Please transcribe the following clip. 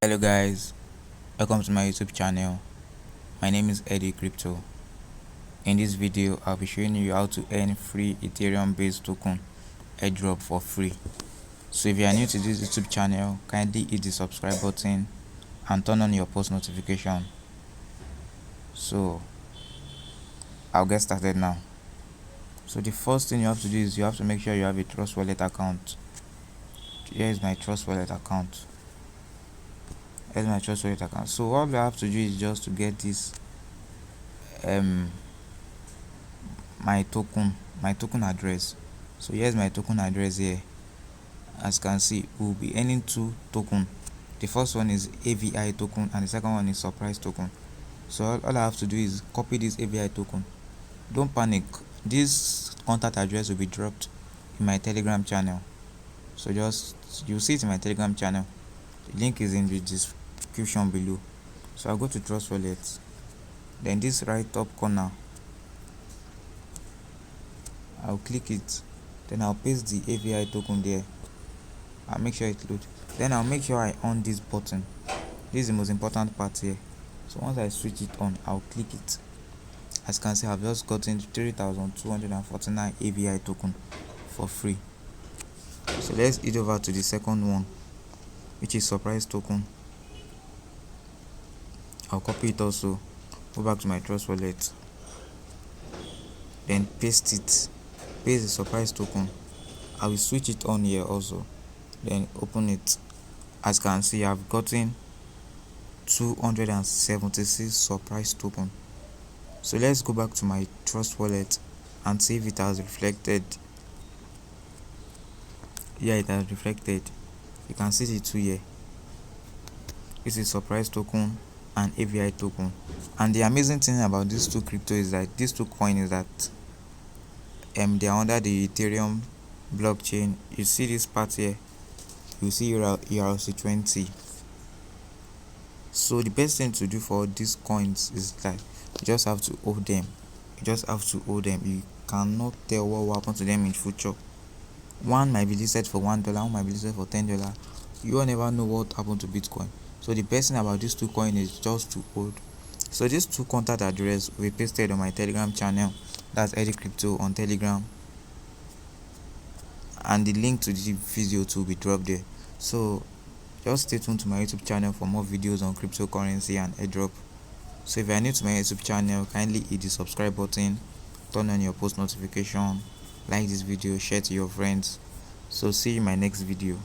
Hello guys, welcome to my YouTube channel. My name is Heddie Crypto. In this video I'll be showing you how to earn free Ethereum based token airdrop for free. So if you are new to this YouTube channel, kindly hit the subscribe button and turn on your post notification. So I'll get started now. So the first thing you have to do is you have to make sure you have a Trust Wallet account. Here is my Trust Wallet account. Here's my Trust Wallet account. So all I have to do is just to get this my token address. So here's my token address here. As you can see, we'll be earning two tokens. The first one is AVI token and the second one is surprise token. So all I have to do is copy this AVI token. Don't panic, this contact address will be dropped in my Telegram channel. So you'll see it in my Telegram channel. The link is in the description below. So I'll go to Trust Wallet. Then this right top corner, I'll click it. Then I'll paste the AVI token there. I'll make sure it loads. Then I'll make sure I on this button. This is the most important part here. So once I switch it on, I'll click it. As you can see, I've just gotten 3,249 AVI token for free. So let's head over to the second one, which is surprise token. I'll copy it also. Go back to my Trust Wallet. Then paste it. Paste the surprise token. I will switch it on here also. Then open it. As you can see, I've gotten 276 surprise token. So let's go back to my Trust Wallet and see if it has reflected. Yeah, it has reflected. You can see the two here. This is surprise token and AVI token. And the amazing thing about these two crypto is that these two coins is that they are under the Ethereum blockchain. You see this part here, you see ERC20. So the best thing to do for these coins is that you just have to hold them. You cannot tell what will happen to them in future. One might be listed for $1, one might be listed for $10. You will never know what happened to Bitcoin. So the best thing about these two coins is just to hold. So these two contact address will be pasted on my Telegram channel. That's Heddie Crypto on Telegram. And the link to the video too will be dropped there. So just stay tuned to my YouTube channel for more videos on cryptocurrency and airdrop. So if you are new to my YouTube channel, kindly hit the subscribe button, turn on your post notification, like this video, share to your friends. So see you in my next video.